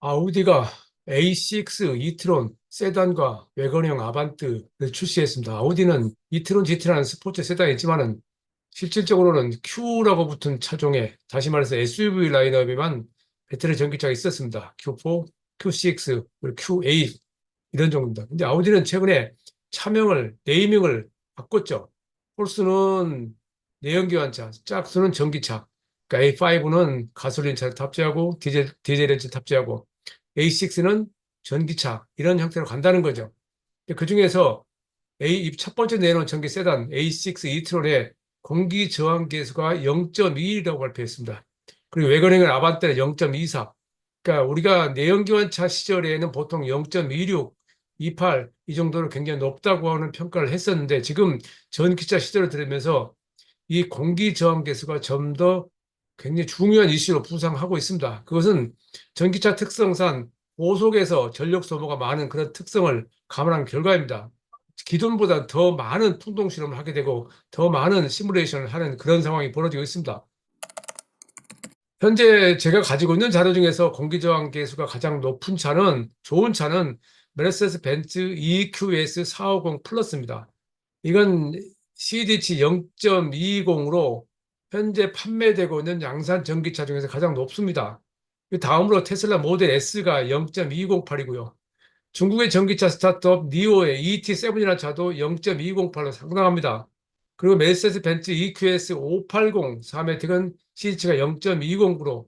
아우디가 A6 이트론 세단과 외건형 아반떼를 출시했습니다. 아우디는 이트론 GT라는 스포츠 세단이 있지만은 실질적으로는 Q라고 붙은 차종에 다시 말해서 SUV 라인업에만 배터리 전기차가 있었습니다. Q4, Q6, 그리고 Q8 이런 정도입니다. 근데 아우디는 최근에 차명을 네이밍을 바꿨죠. 폴스는 내연기관차, 짝수는 전기차. 그러니까 A5는 가솔린차를 탑재하고 디젤 엔진 탑재하고 A6는 전기차 이런 형태로 간다는 거죠. 그 중에서 첫 번째 내놓은 전기 세단 A6 이트론의 공기 저항 계수가 0.2라고 발표했습니다. 그리고 외관형은 아반떼는 0.24. 그러니까 우리가 내연기관차 시절에는 보통 0.26, 28 이 정도로 굉장히 높다고 하는 평가를 했었는데 지금 전기차 시절을 들으면서 이 공기 저항 계수가 좀 더 굉장히 중요한 이슈로 부상하고 있습니다. 그것은 전기차 특성상 고속에서 전력 소모가 많은 그런 특성을 감안한 결과입니다. 기존보다 더 많은 풍동 실험을 하게 되고 더 많은 시뮬레이션을 하는 그런 상황이 벌어지고 있습니다. 현재 제가 가지고 있는 자료 중에서 공기 저항 계수가 가장 높은 차는 좋은 차는 메르세데스 벤츠 EQS 450 플러스입니다. 이건 CDC 0.220으로 현재 판매되고 있는 양산 전기차 중에서 가장 높습니다. 그 다음으로 테슬라 모델 S가 0.208이고요. 중국의 전기차 스타트업 니오의 ET7이라는 차도 0.208로 상당합니다. 그리고 메르세데스 벤츠 EQS 580 사매틱은 CH가 0.209로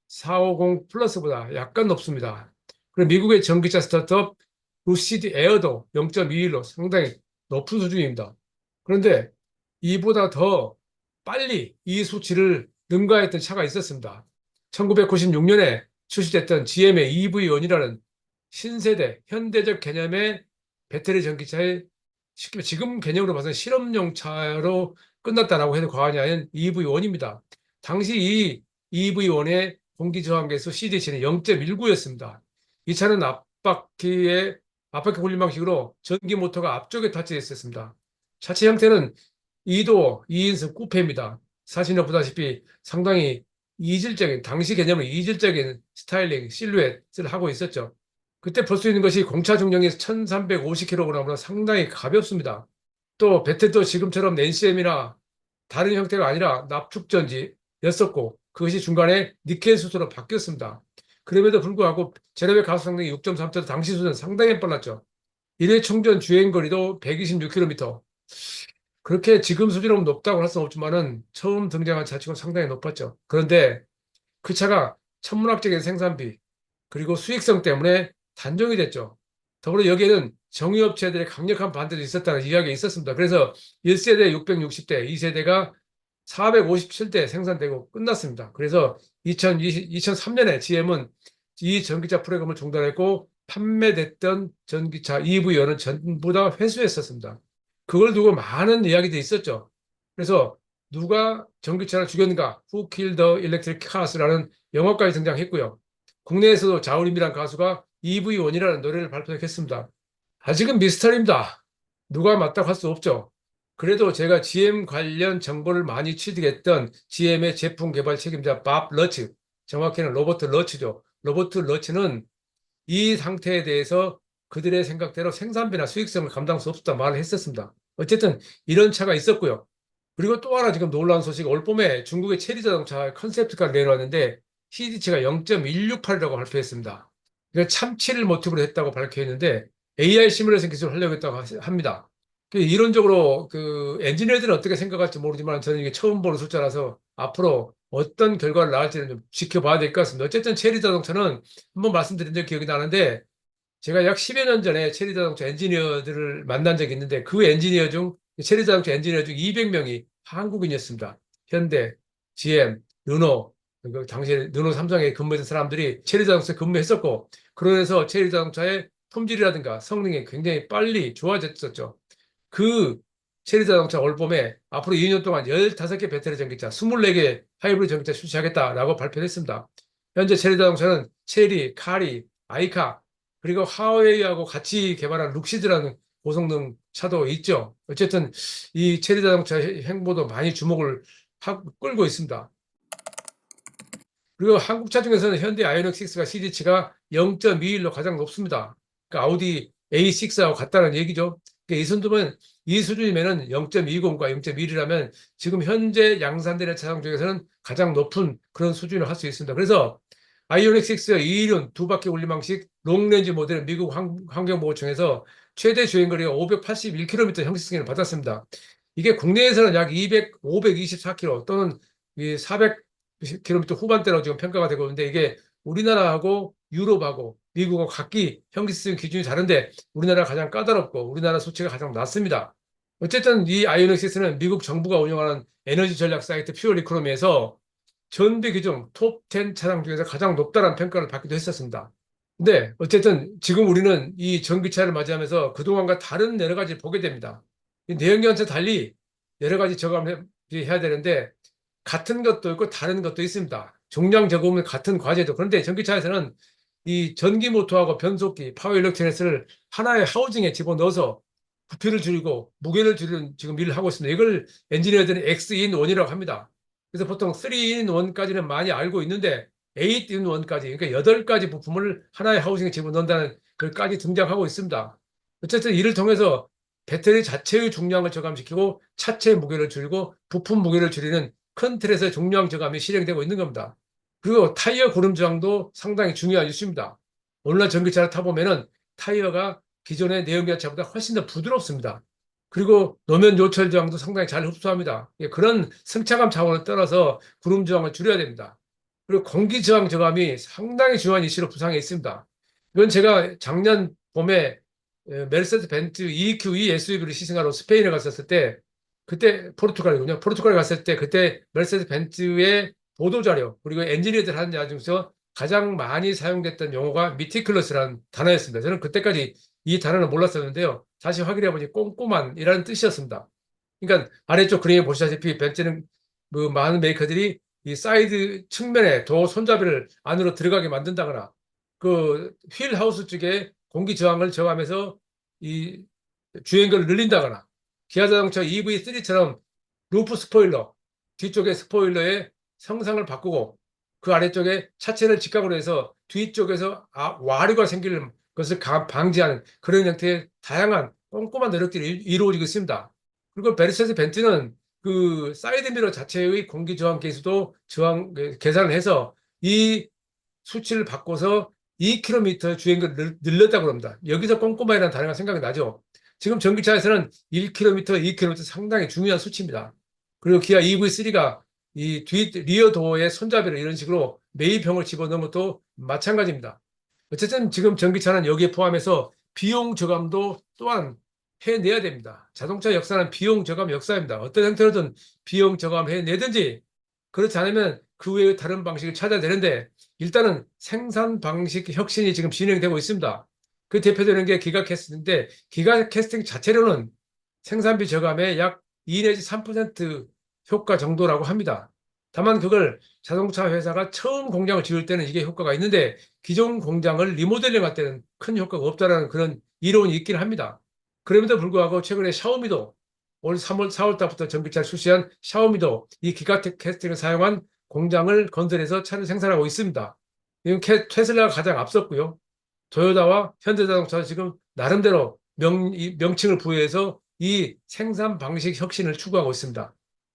450 플러스보다 약간 높습니다. 그리고 미국의 전기차 스타트업 루시드 에어도 0.21로 상당히 높은 수준입니다. 그런데 이보다 더 빨리 이 수치를 능가했던 차가 있었습니다. 1996년에 출시됐던 GM의 EV1이라는 신세대 현대적 개념의 배터리 전기차의 쉽게 지금 개념으로 봐서 실험용 차로 끝났다라고 해도 과언이 아닌 EV1입니다. 당시 이 EV1의 공기 저항 계수 CDC는 0.19였습니다. 이 차는 앞바퀴 굴림 방식으로 전기 모터가 앞쪽에 탑재되어 있었습니다. 차체 형태는 2도 2인승 쿠페입니다. 사진에 보다시피 상당히 이질적인 당시 개념으로 이질적인 스타일링 실루엣을 하고 있었죠. 그때 볼 수 있는 것이 공차 중량이 1350kg으로 상당히 가볍습니다. 또 배터리도 지금처럼 NCM이나 다른 형태가 아니라 납축전지였었고 그것이 중간에 니켈 수소로 바뀌었습니다. 그럼에도 불구하고 제로백 가속 성능이 6.3초 당시 수준은 상당히 빨랐죠. 일회 충전 주행거리도 126km. 그렇게 지금 수준으로 높다고 할 수는 없지만은 처음 등장한 차치고는 상당히 높았죠. 그런데 그 차가 천문학적인 생산비 그리고 수익성 때문에 단종이 됐죠. 더불어 여기에는 정유업체들의 강력한 반대도 있었다는 이야기가 있었습니다. 그래서 1세대 660대, 2세대가 457대 생산되고 끝났습니다. 그래서 2003년에 GM은 이 전기차 프로그램을 중단했고 판매됐던 전기차 EV는 전부 다 회수했었습니다. 그걸 두고 많은 이야기들이 있었죠. 그래서 누가 전기차를 죽였는가? Who Killed the Electric Cars라는 영화까지 등장했고요. 국내에서도 자우림이라는 가수가 EV1이라는 노래를 발표했습니다. 아직은 미스터리입니다. 누가 맞다고 할 수 없죠. 그래도 제가 GM 관련 정보를 많이 취득했던 GM의 제품 개발 책임자 밥 러츠, 정확히는 로버트 러츠죠. 로버트 러츠는 이 상태에 대해서 그들의 생각대로 생산비나 수익성을 감당할 수 없었다 말을 했었습니다. 어쨌든 이런 차가 있었고요. 그리고 또 하나 지금 놀라운 소식, 올 봄에 중국의 체리 자동차 컨셉트카를 내놓았는데 CD치가 0.168이라고 발표했습니다. 이거 참치를 모티브로 했다고 밝혀있는데 AI 시뮬레이션 기술을 하려고 했다고 합니다. 이론적으로 그 엔지니어들은 어떻게 생각할지 모르지만 저는 이게 처음 보는 숫자라서 앞으로 어떤 결과를 낳을지는 좀 지켜봐야 될 것 같습니다. 어쨌든 체리 자동차는 한번 말씀드린 적 기억이 나는데 제가 약 10여 년 전에 체리 자동차 엔지니어들을 만난 적이 있는데 그 엔지니어 중 체리 자동차 엔지니어 중 200명이 한국인이었습니다. 현대, GM, 르노, 그 당시에 르노 삼성에 근무했던 사람들이 체리 자동차에 근무했었고 그러면서 체리 자동차의 품질이라든가 성능이 굉장히 빨리 좋아졌었죠. 그 체리 자동차 올 봄에 앞으로 2년 동안 15개 배터리 전기차, 24개 하이브리드 전기차 출시하겠다라고 발표했습니다. 현재 체리 자동차는 체리, 카리, 아이카, 그리고 하웨이하고 같이 개발한 룩시드라는 고성능 차도 있죠. 어쨌든 이 체리 자동차 행보도 많이 주목을 끌고 있습니다. 그리고 한국차 중에서는 현대 아이오닉 6가 CD치가 0.21로 가장 높습니다. 그러니까 아우디 A6하고 같다는 얘기죠. 그러니까 이 수준이면은 0.20과 0.1이라면 지금 현재 양산되는 차량 중에서는 가장 높은 그런 수준을 할 수 있습니다. 그래서 아이오닉 6 2륜 두 바퀴 올림 방식 롱레인지 모델은 미국 환경보호청에서 최대 주행거리가 581km 형식 승인을 받았습니다. 이게 국내에서는 약 524km 또는 400km 후반대로 지금 평가가 되고 있는데 이게 우리나라하고 유럽하고 미국하고 각기 형기성 기준이 다른데 우리나라가 가장 까다롭고 우리나라 수치가 가장 낮습니다. 어쨌든 이 아이오닉6는 미국 정부가 운영하는 에너지 전략 사이트 퓨얼 이코노미에서 전비 기준 톱10 차량 중에서 가장 높다는 평가를 받기도 했었습니다. 근데 어쨌든 지금 우리는 이 전기차를 맞이하면서 그동안과 다른 여러 가지를 보게 됩니다. 이 내연기관차 달리 여러 가지 저감을 해야 되는데 같은 것도 있고 다른 것도 있습니다. 종량 저감은 같은 과제도. 그런데 전기차에서는 이 전기 모터하고 변속기, 파워 일렉트로닉스를 하나의 하우징에 집어넣어서 부피를 줄이고 무게를 줄이는 지금 일을 하고 있습니다. 이걸 엔지니어들은 X-in-1이라고 합니다. 그래서 보통 3-in-1까지는 많이 알고 있는데 8-in-1까지, 그러니까 8가지 부품을 하나의 하우징에 집어넣는다는 것까지 등장하고 있습니다. 어쨌든 이를 통해서 배터리 자체의 중량을 저감시키고 차체 무게를 줄이고 부품 무게를 줄이는 큰 틀에서 중량 저감이 실행되고 있는 겁니다. 그리고 타이어 구름 저항도 상당히 중요한 이슈입니다. 오늘날 전기차를 타보면은 타이어가 기존의 내연기관차보다 훨씬 더 부드럽습니다. 그리고 노면 요철 저항도 상당히 잘 흡수합니다. 예, 그런 승차감 차원을 떠나서 구름 저항을 줄여야 됩니다. 그리고 공기 저항 저감이 상당히 중요한 이슈로 부상해 있습니다. 이건 제가 작년 봄에 메르세데스 벤츠 EQE SUV를 시승하러 스페인에 갔었을 때 그때 포르투갈이군요. 포르투갈에 갔을 때 그때 메르세데스 벤츠의 보도자료 그리고 엔지니어들 하는 야 중에서 가장 많이 사용됐던 용어가 미티클러스라는 단어였습니다. 저는 그때까지 이 단어는 몰랐었는데요. 다시 확인해 보니 꼼꼼한이라는 뜻이었습니다. 그러니까 아래쪽 그림에 보시다시피 벤츠는 그 많은 메이커들이 이 사이드 측면에 도 손잡이를 안으로 들어가게 만든다거나 그 휠 하우스 쪽에 공기 저항을 저감해서 이 주행거리를 늘린다거나 기아 자동차 EV3처럼 루프 스포일러 뒤쪽에 스포일러의 형상을 바꾸고 그 아래쪽에 차체를 직각으로 해서 뒤쪽에서 와류가 생기는 것을 방지하는 그런 형태의 다양한 꼼꼼한 노력들이 이루어지고 있습니다. 그리고 메르세데스 벤츠는 그 사이드 미러 자체의 공기 저항 계수도 계산을 해서 이 수치를 바꿔서 2km 주행거리를 늘렸다고 합니다. 여기서 꼼꼼하게라는 단어가 생각이 나죠. 지금 전기차에서는 1km, 2km 상당히 중요한 수치입니다. 그리고 기아 EV3가 이 리어 도어에 손잡이를 이런 식으로 매입형을 집어넣은 것도 마찬가지입니다. 어쨌든 지금 전기차는 여기에 포함해서 비용 저감도 또한 해내야 됩니다. 자동차 역사는 비용 저감 역사입니다. 어떤 형태로든 비용 저감 해내든지 그렇지 않으면 그 외의 다른 방식을 찾아야 되는데 일단은 생산 방식 혁신이 지금 진행되고 있습니다. 그 대표되는 게 기가캐스팅인데 기가캐스팅 자체로는 생산비 저감의 약 2 내지 3% 효과 정도라고 합니다. 다만 그걸 자동차 회사가 처음 공장을 지을 때는 이게 효과가 있는데 기존 공장을 리모델링 할 때는 큰 효과가 없다는 그런 이론이 있긴 합니다. 그럼에도 불구하고 최근에 샤오미도 올 3월, 4월 달부터 전기차를 출시한 샤오미도 이 기가캐스팅을 사용한 공장을 건설해서 차를 생산하고 있습니다. 이건 테슬라가 가장 앞섰고요. 토요타와 현대자동차는 지금 나름대로 명칭을 부여해서 이 생산 방식 혁신을 추구하고 있습니다.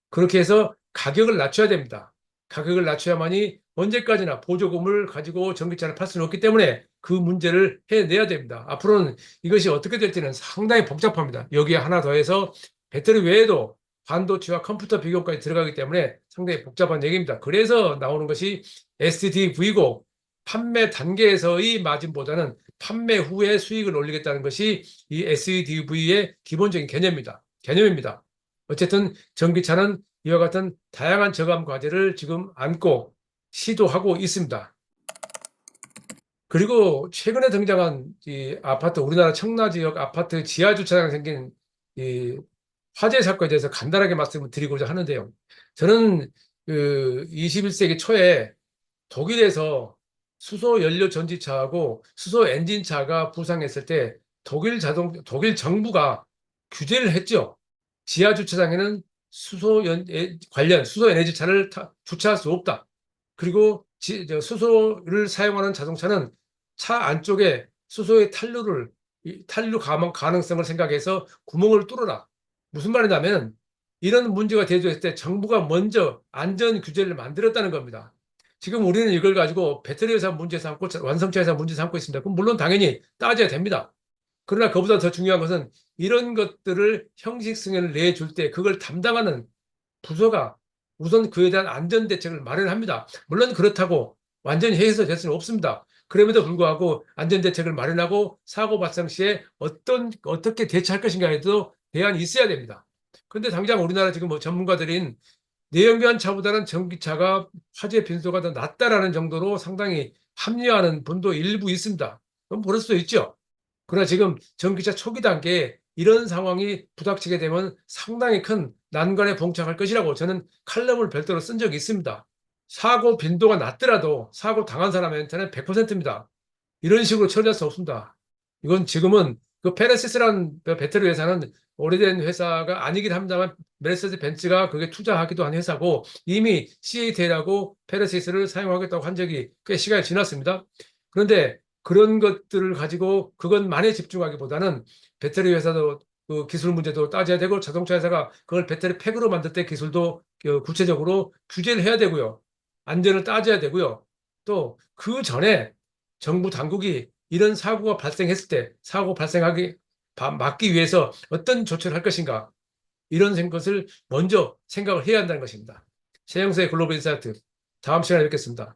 그렇게 해서 가격을 낮춰야 됩니다. 가격을 낮춰야만이 언제까지나 보조금을 가지고 전기차를 팔 수는 없기 때문에 그 문제를 해내야 됩니다. 앞으로는 이것이 어떻게 될지는 상당히 복잡합니다. 여기에 하나 더해서 배터리 외에도 반도체와 컴퓨터 비용까지 들어가기 때문에 상당히 복잡한 얘기입니다. 그래서 나오는 것이 SDV고 판매 단계에서의 마진보다는 판매 후에 수익을 올리겠다는 것이 이 SDV의 기본적인 개념입니다. 어쨌든 전기차는 이와 같은 다양한 저감 과제를 지금 안고 시도하고 있습니다. 그리고 최근에 등장한 이 아파트, 우리나라 청라 지역 아파트 지하 주차장에 생긴 이 화재 사건에 대해서 간단하게 말씀을 드리고자 하는데요. 저는 그 21세기 초에 독일에서 수소 연료 전지차하고 수소 엔진차가 부상했을 때 독일 정부가 규제를 했죠. 지하 주차장에는 관련 수소 에너지차를 주차할 수 없다. 그리고 수소를 사용하는 자동차는 차 안쪽에 수소의 탄류 가능성을 생각해서 구멍을 뚫어라. 무슨 말이냐면 이런 문제가 대두했을 때 정부가 먼저 안전 규제를 만들었다는 겁니다. 지금 우리는 이걸 가지고 배터리 회사 문제 삼고 완성차 회사 문제 삼고 있습니다. 그럼 물론 당연히 따져야 됩니다. 그러나 그보다 더 중요한 것은 이런 것들을 형식 승인을 내줄 때 그걸 담당하는 부서가 우선 그에 대한 안전 대책을 마련합니다. 물론 그렇다고 완전히 해서 될 수는 없습니다. 그럼에도 불구하고 안전 대책을 마련하고 사고 발생 시에 어떻게 대처할 것인가에도 대안이 있어야 됩니다. 그런데 당장 우리나라 지금 뭐 전문가들인 내연기관 차보다는 전기차가 화재 빈도가 더 낮다라는 정도로 상당히 합리화하는 분도 일부 있습니다. 그럼 그럴 수도 있죠. 그러나 지금 전기차 초기 단계에 이런 상황이 부닥치게 되면 상당히 큰 난관에 봉착할 것이라고 저는 칼럼을 별도로 쓴 적이 있습니다. 사고 빈도가 낮더라도 사고 당한 사람한테는 100%입니다. 이런 식으로 처리할 수 없습니다. 이건 지금은 그 페레시스라는 배터리 회사는 오래된 회사가 아니긴 합니다만 메르세데스 벤츠가 그게 투자하기도 한 회사고 이미 CATL하고 페레시스를 사용하겠다고 한 적이 꽤 시간이 지났습니다. 그런데 그런 것들을 가지고 그것만에 집중하기보다는 배터리 회사도 그 기술 문제도 따져야 되고 자동차 회사가 그걸 배터리 팩으로 만들 때 기술도 구체적으로 규제를 해야 되고요. 안전을 따져야 되고요. 또 그 전에 정부 당국이 이런 사고가 발생했을 때 사고 발생하기 막기 위해서 어떤 조치를 할 것인가 이런 것을 먼저 생각을 해야 한다는 것입니다. 최영수의 글로벌 인사이트 다음 시간에 뵙겠습니다.